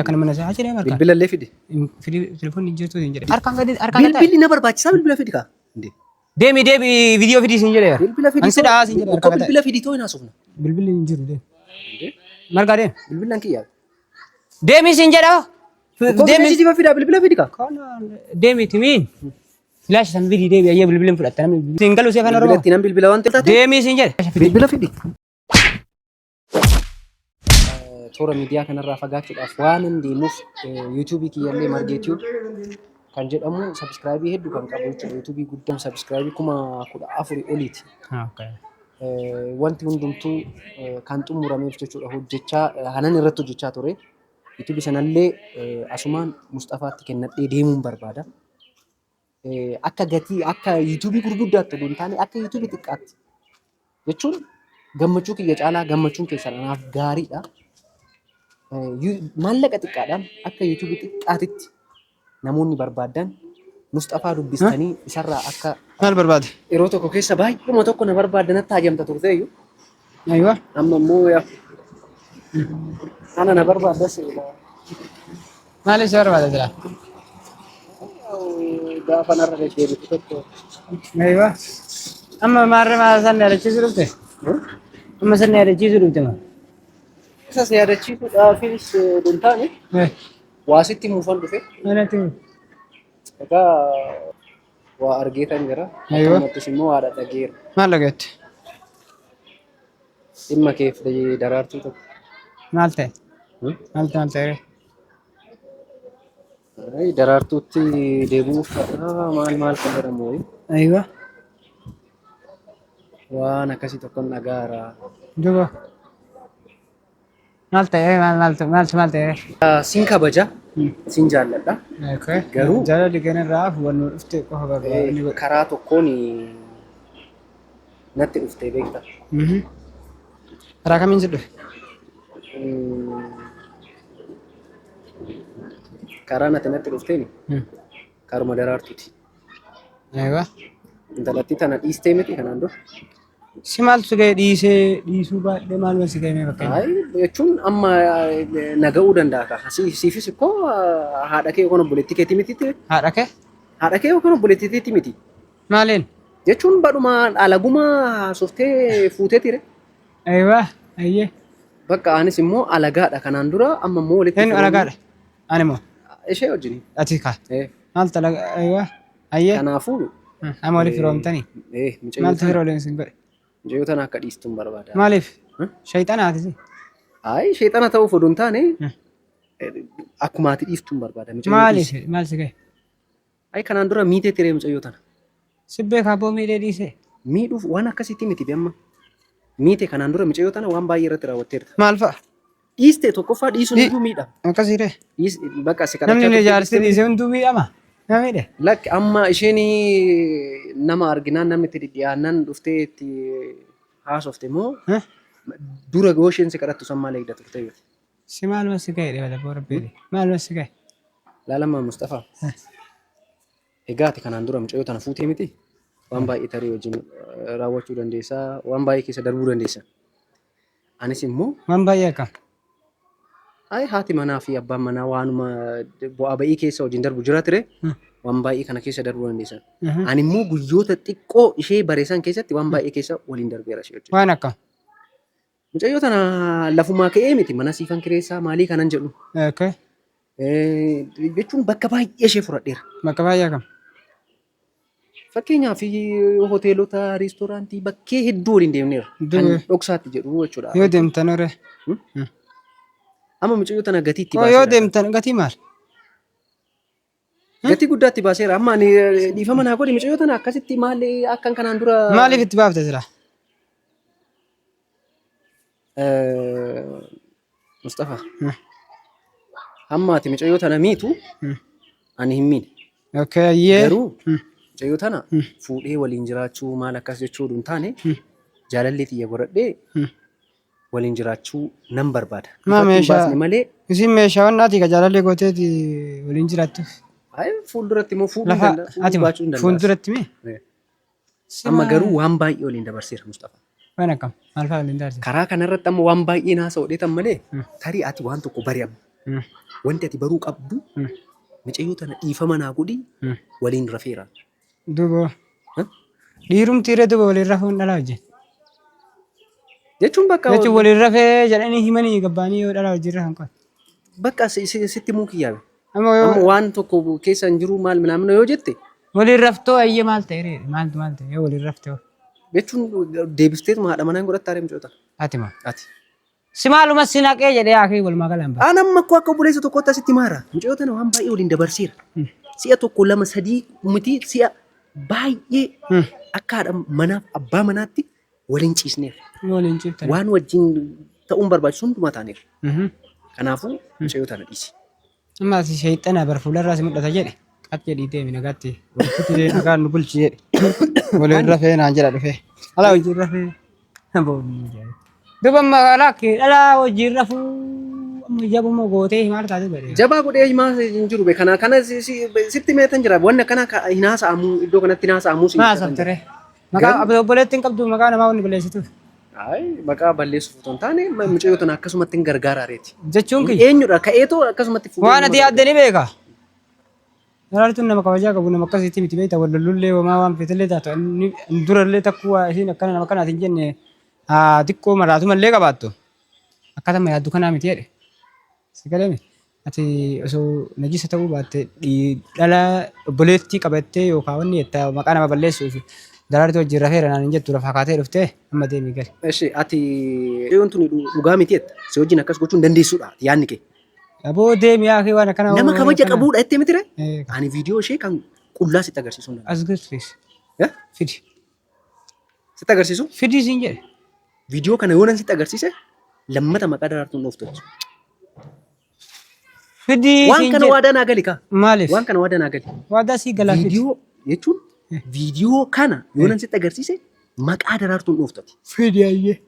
Kan mana saya aja deh marka. Bilbila illee fidi. Fidi telepon ni jirtu hin jedhe. Harkaan Bilbilli na barbaachisaa bilbila fidi kaa. Deemi video fidi sin jedhe. Bilbila fidi. Ansi daa sin jedhe Ko bilbila fidi too hin haasofna. Bilbilli hin jiru de. Marka de. Bilbilaan kiyyaa. Deemi sin jedhe. Deemi si fida bilbila fidi kaa. Kana deemi timiin. Flash san video deemi ayya bilbilin fudhatta namni. Singalu see kana Bilbilatti nan bilbila waan ta'eef. Deemi sin jedhe. Bilbila fidi. Toora miidiyaa kanarraa fagaachuudhaaf waan hin deemuuf yuutuubii kiyyallee margeetii kan jedhamu sabskraayibii hedduu kan qabu jechuudha. Yuutuubii guddaan sabskraayibii 14,000 oliiti. Wanti hundumtuu kan xumurameef jechuudha hojjechaa hanan irratti hojjechaa ture. Yuutuubii sanallee asumaan Mustafaatti kennadhee deemuun barbaada. Akka gatii akka yuutuubii gurguddaatti osoo hin taane akka yuutuubii xiqqaatti jechuun gammachuu kiyya caalaa gammachuun keessan anaaf gaariidha. Maallaqa xiqqaadhaan akka yuutuubii xiqqaatitti namoonni barbaadan Mustafaa dubbistanii isarraa akka maal barbaade yeroo tokko keessa baay'uma tokko na barbaadanatti haajamta turteeyyu. Aywa Amma immoo yaa ana na barbaadas maal isa barbaade jira. Gaafa narra gashee tokko. Aywa amma maarre maasan yaadachiisu dhufte. Amma san yaadachiisu dhufte maa. Isas yaadachiisuudhaafis duntaane waasitti muufan dhufe. Egaa waa argeetan jira. Akkanumattis immoo haadha dhageera. Maal dhageette? Dhimma keef daraartuu tokko. Maal ta'e? Maal ta'e? Daraartuutti deebi'uuf maal kan jedhamu wayi. Aywa. Waan akkasii tokkon dhagaara. Duuba. Maal ta'e? Maal ta'e? Sin kabaja. Sin jaalladha. Garuu jaalalli kanarraa hubannoo dhufte qofa barbaada. Karaa tokkoon natti dhuftee beekta. Karaa kamiin si dhufe? Karaa natti dhufteen karuma daraartuuti. Aywa. Intalatti tana dhiistee miti kanaan dura. Si maaltu si ga'e dhiisuu baay'ee maal si ga'e mee bakka? Jechuun amma naga'uu danda'a ka. Siifis ikkoo haadha kee yookaan obboleettii keetii miti. Haadha kee? Haadha kee yookaan obboleettii keetii miti. Maaliin? Jechuun badhuma alaguma softee fuutee ture. Aywa. Ayyee. Bakka anis immoo alagaadha kanaan dura amma immoo walitti. Eenyu alagaadha? Ani immoo. Ishee wajjin. Ati kaa? Maal talaga? Aywa. Ayyee. Kanaafuu. Amma waliif firoomtanii? Maaltu firooleen sin godhe? Mucayyoo tana akka dhiistuun barbaada. Maaliif? Shayxanaati si? Ayi shayxana ta'uuf oduu hin taane akkuma ati dhiistuun barbaada. Maaliif? Maal si ga'e? Ayi kanaan dura miitee tiree mucayyoo tana. Sibbee kaaboo miidhee dhiisee? Miidhuuf waan akkasitti miti beemma. Miite kanaan dura mucayyoo tana waan baay'ee irratti raawwatteerta. Maal fa'a? Dhiiste tokkoffaa dhiisuun iyyuu miidhama. Akkasiire? Bakka si kadhachaa. Namni ijaarsi dhiisee hunduu miidhama. Na miidhe? Lakki amma isheen nama arginaan namni itti dhiyaannan dhuftee itti haasofte immoo dura goosheen si kadhattu san maal eegda turte yoo si maaluma si ga'e dha boora beede maaluma si ga'e laalama Mustafaa egaati kanaan dura mucayyoo tana fuutee miti waan baay'ee tarii wajjin raawwachuu dandeessaa waan baay'ee keessa darbuu dandeessa anis immoo waan baay'ee akkam haati manaa fi abbaan manaa waanuma bu'aa ba'ii keessa wajjin darbu jira ture waan baay'ee kana keessa darbuu dandeessan. Ani immoo guyyoota xiqqoo ishee bareessan keessatti waan baay'ee keessa waliin darbeera ishee wajjin. Waan akkam. Mucayyoo tana lafumaa ka'ee miti mana siifan kireessaa maalii kanan jedhu. Jechuun bakka baay'ee ishee fudhadheera. Bakka baay'ee akkam. Fakkeenyaaf hoteelota, reestooraantii bakkee hedduu waliin deemneera. Kan dhoksaatti jedhu jechuudha. Yoo deemtan hore. Amma mucayyoo tana gatiitti baaseera. Yoo deemtan gatii maal? Gatii guddaatti baaseera. Amma ani dhiifama naa godhi mucayyoo tana akkasitti maal akkan kanaan dura. Maaliif itti baafte jira? Mustafaa. Amma ati mucayyoo tana miitu ani hin miine. Garuu mucayyoo tana fuudhee waliin jiraachuu maal akkas jechuu hin taane jaalallee xiyya godhadhee waliin jiraachuu nan barbaada. Ma meeshaa malee isin meeshaa wannaati ka jaalallee gooteeti waliin jiraattuuf. Ay fuulduratti immoo fuudhuu danda'a. Fuulduratti mee? Amma garuu waan baay'ee waliin dabarseera Mustafaa. Waan akkam maal fa'aa waliin dabarseera? Karaa kanarratti amma waan baay'ee naasa hodheetan malee tarii ati waan tokko bari amma. wanti ati baruu qabdu mucayyoo tana dhiifama naa godhi waliin rafeera. Duuba dhiirumti irra duuba waliin rafuun dhalaa hojjetu. Jechuun bakka waliin rafee jedhanii himanii gabbaanii yoo dhalaa hojii rafan qofa. Bakka sitti muu kiyyaabe. Amma waan tokko keessa hin jiru maal minamna yoo jette. Waliin raftoo ayyee maal ta'e maaltu yoo waliin raftee. Jechuun deebisteet haadha manaan godhatta adeemu joota. Ati maa? Ati. Si maaluma si naqee jedhee akii walumaa galaan ba'a. Anamma akka obboleessa tokkotti asitti maara. Mucayyoo tana waan baay'ee waliin dabarseera. Si'a tokko lama sadii miti si'a baay'ee akka haadha manaaf abbaa manaatti waliin ciisneera. Waliin ciiftan. Waan wajjin ta'uun barbaachisu hundumaa taaneera. Kanaafuu mucayyoo tana dhiisi. Amma si shayxana bar fuularraa si mul'ata jedhe. Qat jedhii deemi nagaatti. Walitti nagaan nu bulchi jedhe. Waliin rafee naan jedha dhufee. Alaa wajjin rafee. Duuba magaalaa dhalaa wajjin rafuu amma jabuma gootee maal taate godhe. Jabaa godhee himaa hin jiru be kana sitti meetan jira wanna kana hin haasa'amu iddoo kanatti hin haasa'amu si. Haasa'amtere. Maqaa obboleetti hin qabdu maqaa namaa wanni balleessitu. Maqaa balleessuuf otoo hin taane mucayyoo tana akkasumatti hin gargaaraareeti. Jechuun kiyya. Eenyudha ka'eetoo akkasumatti fuudhee. Waan ati yaaddanii beeka. Daraartuun nama kabajaa qabu nama akkasitti miti beekta wallolullee homaa waan feetillee taatu durallee takkuu isiin akkana nama kanaati hin jenne xiqqoo maraatumallee qabaattu. Akkatama yaaddu kanaa miti jedhe. Si galame ati osoo najisa ta'uu baatte dhala obboleettii qabattee yookaan wanni jetta maqaa nama balleessuuf daraartuu wajjin rafeera naan hin jettu lafa kaatee dhuftee amma deemii gali. Eshi ati mucayyoon tuni dhugaa miti jetta si wajjin akkas gochuun dandeessuudha yaadni kee. Aboo deemii akii waan akkana. Nama kabaja qabuudha jettee mitire. Ani viidiyoo ishee kan qullaa sitti agarsiisuu hin danda'u. As gaggeessi. Fidi. Sitti agarsiisu? Fidi siin jedhe. Viidiyoo kana yoo nan sitti agarsiise lammata maqaa daraartuun dhuftu. Fidi. Waan kana waadaa naa gali kaa. Maaliif? Waan kana waadaa naa gali. Waadaa sii galaa fidi. Viidiyoo jechuun viidiyoo kana yoo nan sitti agarsiise maqaa daraartuun dhuftu. Fidi ayyee.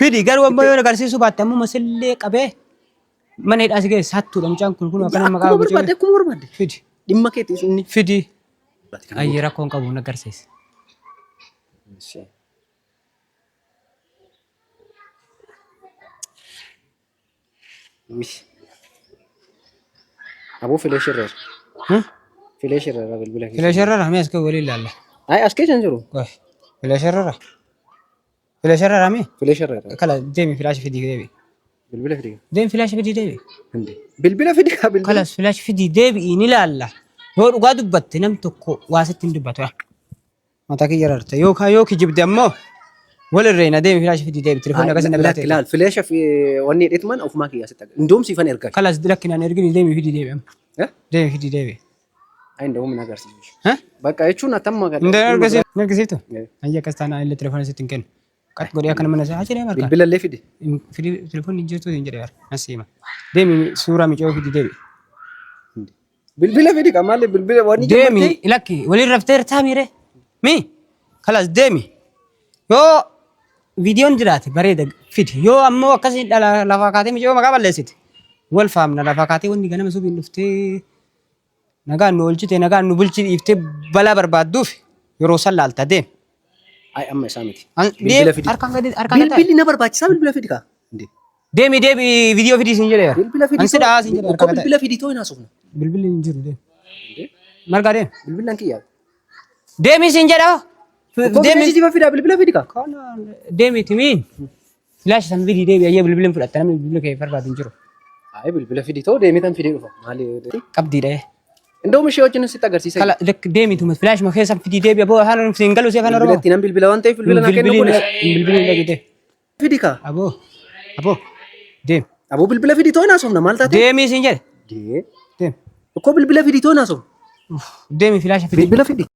Fidi garuu amma yoo agarsiisuu baatte ammoo masillee qabee. Mana hidhaa si geesse hattuudha mucaan kun akkana maqaa barbaadde akkuma barbaadde. Fidi. Dhimma keetti sun Fidi. Ayyee rakkoon qabu na agarsiise. Aboo filee shirreera. Filee shirreera bilbila keessa. Filee shirreera mee as kee waliin ilaalla. As keessa hin jiru. Filee shirreera. Filee shirreera mee? Filee shirreera. Kala deemi filaashi fidii deebi. Bilbila fidii. Deemi filaashi fidii deebi. Bilbila fidii kaa bilbila. Kalas filaashi fidii deebi ni ilaalla. Yoo dhugaa dubbatte nam tokko waa sitti hin dubbatu. Mataa kiyya rarte yookaan yoo kijibde ammoo walirreena deemi filaashi fidii deebi. Telefoonni akkasii na biraa ta'e. Laal fileesha wanni hidheetumaan ofumaa kiyyaa sitti agarra. Indoomsiifan ergaa. Kalas lakkinaan ergini deemi fidii deebi. Deemi fidii deebi. Indoom hin agarsiisu. Bakka jechuun atamma gadi. Hin agarsiiftu. Ayya akkas taanaan illee telefoona sitti hin kennu. Qat godhee akka nama nasaa achii deemaa. Bilbila illee fidi. Telefoonni hin jirtu hin jedhee asiima. Deemi suuraa miicoo fidi deebi. Bilbila fidi qamaalee bilbila wanni deemi lakki waliin raftee taamiire mi kalas deemi yoo viidiyoon jiraate bareeda fidi yoo ammoo akkasii lafa kaatee miicoo maqaa balleessite wal faamna lafa kaatee wanni ganama subiin dhuftee nagaan nu oolchite nagaan nu bulchi dhiiftee balaa barbaadduuf yeroo san laalta deemi. Ay amma isaa miti. Bilbila fidi. Bilbilli na barbaachisaa bilbila fidi kaa. Deemi viidiyoo fidii siin jedheera. Bilbila fidii. Ansi dhaa siin jedheera. Bilbila fidii too hin haasofna. Bilbilli hin jiru deemi. Margaa deemi. Bilbilaan kiyyaa. Deemi siin jedha. Deemi si fida bilbila fidii kaa. Deemi timiin. Filaashi san fidii deebi ayyee bilbilin fudhatta namni bilbila kee barbaadu hin jiru. Ay bilbila fidii too deemi tan fidii dhufa. Maali? Qabdiidha. Indoom ishee wajjin sitti agarsiisa. Kala deemi tuma filaashi ma keessa fidii deebi aboo afaan siin galu si afaan oromoo. Bilbilatti nan bilbila waan ta'eef bilbila naa kennu kunis. Bilbilin dhagite. Fidii kaa. Aboo. Deemi. Aboo bilbila fidii too hin haasofna maal taate? Deemi siin jedhe. Deemi. Tokko bilbila fidii too hin haasofna. Deemi filaashi fidii. Bilbila fidii.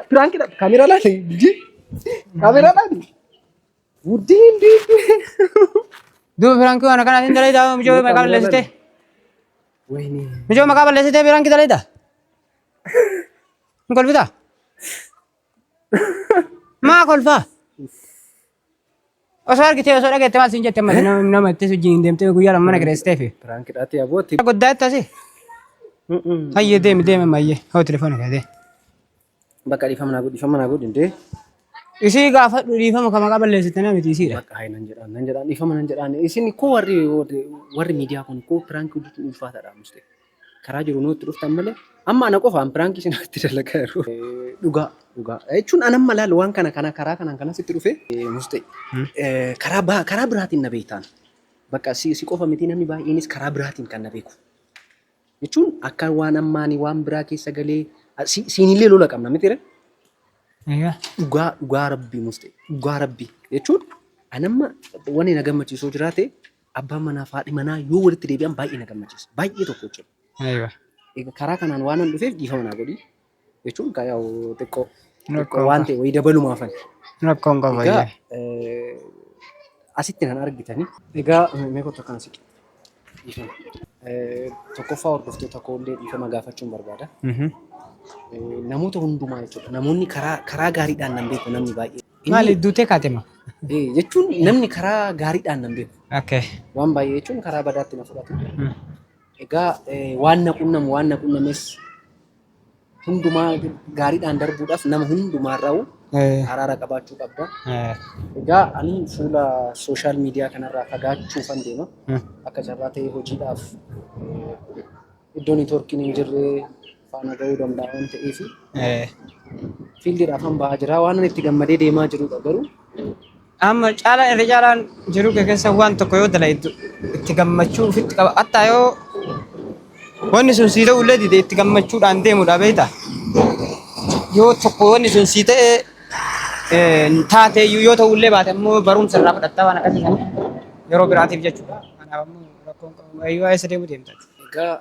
Prank. Kamera laali. Kamera laali. Wuddin. Duuba firankii waan akkanaatiin dalagaa mijoo maqaa balleessite. Wayne. Mijoo maqaa balleessite firankii dalagaa. Hin kolfitaa? Maa kolfaa? Osoo argitee osoo dhageette maal siin jette malee nama itti wajjin deemtee guyyaa lama mana kireessitee fi. Prank dhaatee abootti. Goddaa itti asii. Hayyee deemi mayyee hoo telefoona kaatee. Bakka dhiifama naa godhi indee. Isii gaafa dhiifama kama qaballeessitanii miti isiidha. Bakka hayi nan jedhaan dhiifama nan jedhaan isin koo warri miidiyaa kun koo pirankii hojjechuun ulfaataadha muste karaa jiru nutti dhuftan malee amma ana qofaan pirankii isinatti dalagaa jiru. Dhugaa jechuun anamma laal waan kana karaa kanaan kanasitti dhufe muste karaa biraatiin na beektaan bakka si qofa miti namni baay'eenis karaa biraatiin kan na beeku jechuun akka waan ammaanii waan biraa keessa galee siinillee lola qabna miti dhugaa rabbii muste dhugaa rabbii jechuun anamma wanni na gammachiisuu jiraate abbaan manaa fi haadhi manaa yoo walitti deebi'an baay'ee na gammachiisa baay'ee tokko jechuudha. Karaa kanaan waan an dhufeef dhiifama naa godhi jechuun yaa'u xiqqoo waan ta'e wayii dabalumaafan. Rakkoon qaba. Asitti nan argitanii egaa meeqotu akkana siqi dhiifama. Tokkoffaa hordoftoota koollee dhiifama gaafachuun barbaada. Namoota hundumaa jechuudha. Namoonni karaa gaariidhaan nan beeku namni baay'ee. Maali duutee kaatema? Jechuun namni karaa gaariidhaan nan beeku. Okay. Waan baay'ee jechuun karaa badaatti na fudhatu. Egaa waan na qunnames hundumaa gaariidhaan darbuudhaaf nama hundumaarraa'u araara qabaachuu qabda. Egaa ani fuula sooshaal miidiyaa kanarraa fagaachuufan deema. Akka carraa ta'e hojiidhaaf iddoo neetwoorkiin hin jirre faana ga'uu danda'a waan ta'eef fiildiidhaaf hambaa jira waan itti gammadee deemaa jirudha garuu. Amma irra caalaan jiru keessa waan tokko yoo dalaytu itti gammachuu ofitti qaba. Hatta yoo wanni sun sii ta'ullee dide itti gammachuudhaan deemudha beektaa. Yoo tokko wanni sun sii ta'e taateeyyuu yoo ta'ullee baate ammoo barumsa irraa fudhattaa waan akkasii kan yeroo biraatiif jechuudha. Kanaaf ammoo rakkoon qabu wayyuu eessa deemuu deemtaati. Egaa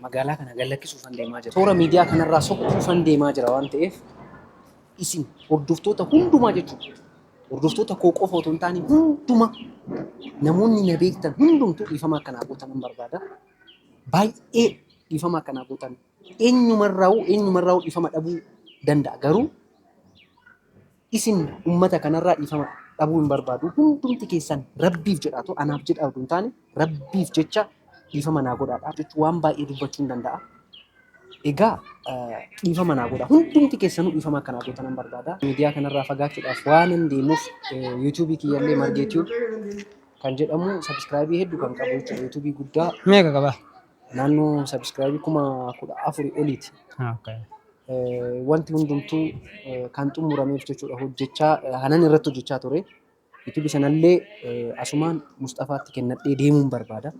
magaalaa kana gallakkisuufan deemaa jira. Toora miidiyaa kanarraa sokkuufan deemaa jira waan ta'eef isin hordoftoota hundumaa jechuudha. Hordoftoota koo qofa otoo hin taane hundumaa namoonni na beektan hundumtuu dhiifama akkanaa gootan nan barbaada. Baay'ee dhiifama akkanaa gootan eenyumarraa'u dhiifama dhabuu danda'a garuu isin uummata kanarraa dhiifama dhabuu hin barbaadu. Hundumti keessan rabbiif jedhaatu anaaf jedhaa otoo hin taane rabbiif jecha dhiifama naa godhaadha jechuun waan baay'ee dubbachuu hin danda'a. Egaa dhiifama naa godha. Hundumti keessanuu dhiifama akkanaa gootan nan barbaada. Miidiyaa kanarraa fagaachuudhaaf waan hin deemuuf yuutuubii kiyyallee margeetiyuub kan jedhamu sabskraayibii hedduu kan qabu jechuudha. Yuutuubii guddaa. Meeqa qaba? Naannoo sabskraayibii 14,000 oliiti. Wanti hundumtuu kan xumurameef jechuudha hojjechaa hanan irratti hojjechaa ture. Yuutuubii sanallee asumaan Mustafaatti kennadhee deemuun barbaada.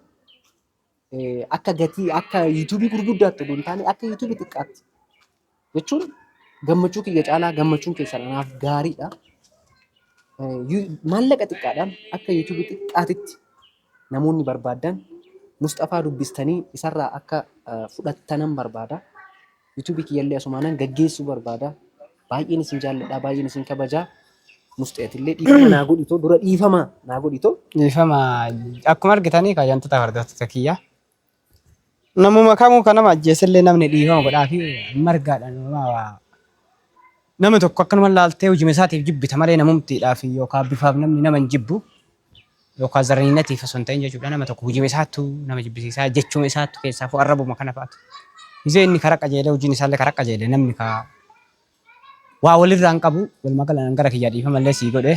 Akka yuutuubii gurguddaatti osoo hin taane akka yuutuubii xiqqaatti jechuun gammachuu kiyya caalaa gammachuun keessan anaaf gaariidha. Maallaqa xiqqaadhaan akka yuutuubii xiqqaatitti namoonni barbaadan Mustafaa dubbistanii isarraa akka fudhattanan barbaada. Yuutuubii kiyyallee asumaanan gaggeessuu barbaada. Baay'een isin jaalladha, baay'een isin kabajaa. Musteetillee dhiifama naa godhitoo dura dhiifama naa godhitoo. Dhiifama akkuma argitanii kaayyantoota hordoftoota kiyyaa. Namuma kamuu kan nama ajjeesillee namni dhiifama godhaa fi margaadhaan nama tokko akkanuma laaltee hojii isaatiif jibbita malee namumtiidhaaf yookaan bifaaf namni nama hin jibbu yookaan zarniinatiif osoo hin ta'in jechuudha. Nama tokko hojii isaattu nama jibbisiisaa jechuun isaattu keessaa fuu arrabuma kana fa'aatu. Isee inni karaa qajeelee hojiin isaallee karaa qajeelee namni waa walirraan qabu walumaa galaan gara kiyyaa dhiifamallee sii godhe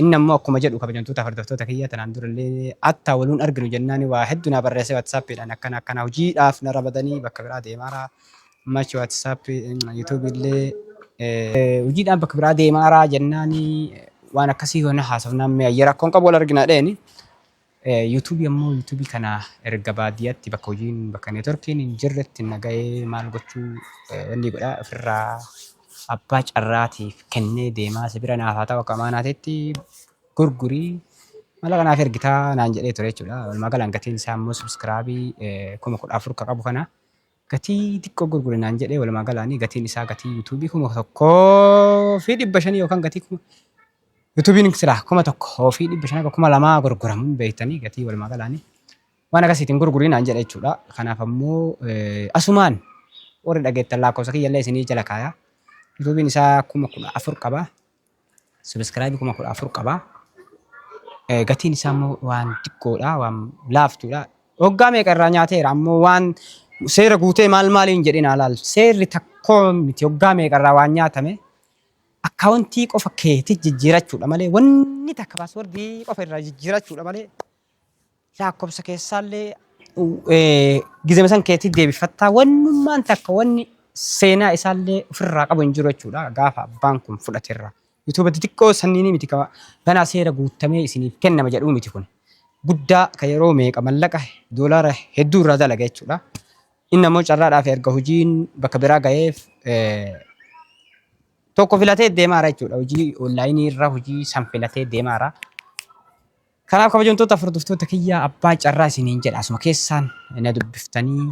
inni ammoo akkuma jedhu kabajamtoota hordoftoota kiyya tanaan durallee attaa waluun arginu jennaan waa hedduu naa barreessee waatsaappiidhaan akkana hojiidhaaf na ramadanii bakka biraa deemaaraa ammachi waatsaappii yuutuubiillee hojiidhaan bakka biraa deemaaraa jennaan waan akkasii yoona haasofnaan mi'ayyee rakkoon qabu wal arginaa dheeni yuutuubii ammoo yuutuubii kana erga baadiyyaatti bakka hojiin bakka neetworkiin hin jirretti nagahee maal gochuu wanni godhaa ofirraa abbaa carraatiif kennee deemaa sibira naaf haa ta'u akka amaanaatetti gurgurii mala kanaaf ergitaa naan jedhee ture jechuudha. Walumaa galaan gatiin isaa immoo subskraabii 14,000 kan qabu kana gatii xiqqoo gurgure naan jedhee walumaa galaan gatiin isaa gatii yuutuubii 1,500 yookaan gatii yuutuubiin silaa 1,500 akka 2,000 gurguramuun beektanii gatii walumaa galaan waan akkasiitiin gurgurii naan jedhe jechuudha. Kanaaf ammoo asumaan warri dhageettan lakkoofsa kiyyallee isinii jala kaayaa. YouTubein isaa 14,000 qaba. Subscribe 14,000 qaba. Gatiin isaa immoo waan xiqqoodha, waan laaftuudha. Waggaa meeqa irraa nyaateera ammoo waan seera guutee maaliin jedhin alaal. Seerri tokko miti waggaa meeqa irraa waan nyaatame akkaawuntii qofa keetii jijjiirachuudha malee wanni takka paaswordii qofa irraa jijjiirachuudha malee lakkoofsa keessaallee gizeme san keetii deebifattaa wannummaan takka wanni seenaa isaallee ofirraa qabu hin jiru jechuudha gaafa abbaan kun fudhateerra. YouTube xixiqqoo sanniini miti qaba ganaa seera guutamee isiniif kennama jedhuu miti kun guddaa ka yeroo meeqa mallaqa doolaara hedduu irraa dalaga jechuudha. Inni ammoo carraadhaaf erga hojiin bakka biraa ga'eef tokko filatee deemaara jechuudha. Hojii onlaayinii irra hojii san filatee deemaara. Kanaaf kabajamtoota furdiftoota kiyyaa abbaa carraa isiniin jedha asuma keessaan na dubbiftanii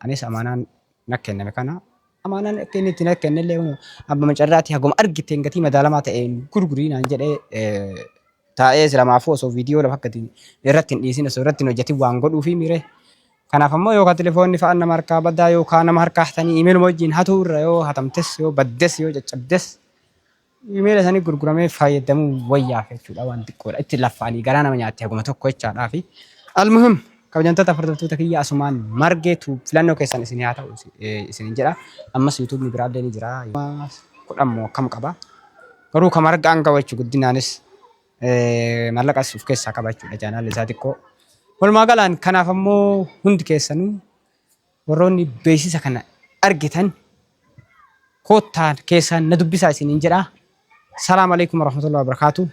anis amaanaan na kenname kana amaanaan inni itti na kennellee abbaa carraati haguma argiteen gatii madaalamaa ta'een gurgurii naan jedhee taa'ee silamaafuu osoo viidiyoo lafa akkatti irratti hin dhiisin osoo irratti hin hojjetin waan godhuu fi miire. Kanaaf ammoo yookaan telefoonni fa'aan nama harkaa baddaa yookaan nama harkaa hatanii iimeeluma wajjin hatuu irra yoo hatamtes yoo baddes yoo caccabdes iimeela isaanii gurguramee fayyadamuu wayyaaf jechuudha waan xiqqoodha. Itti laffaanii garaa nama nyaatti haguma tokko jechaadhaa fi almuhim kabajamtoota furdiftoota kiyya asumaan margeetu filannoo keessan isin haa ta'u isinin jedha. Ammas yuutuubni biraallee ni jira. 10 akkam qaba. Garuu kan marga hanga wachuu guddinaanis mallaqas of keessaa qaba jechuudha chaanaalli isaa xiqqoo. Walumaa galaan kanaaf ammoo hundi keessanuu warroonni beeksisa kana argitan koottaan keessaan na dubbisaa isiniin jedha. Salaamu alaikum warahmatullahi wabarakatuh.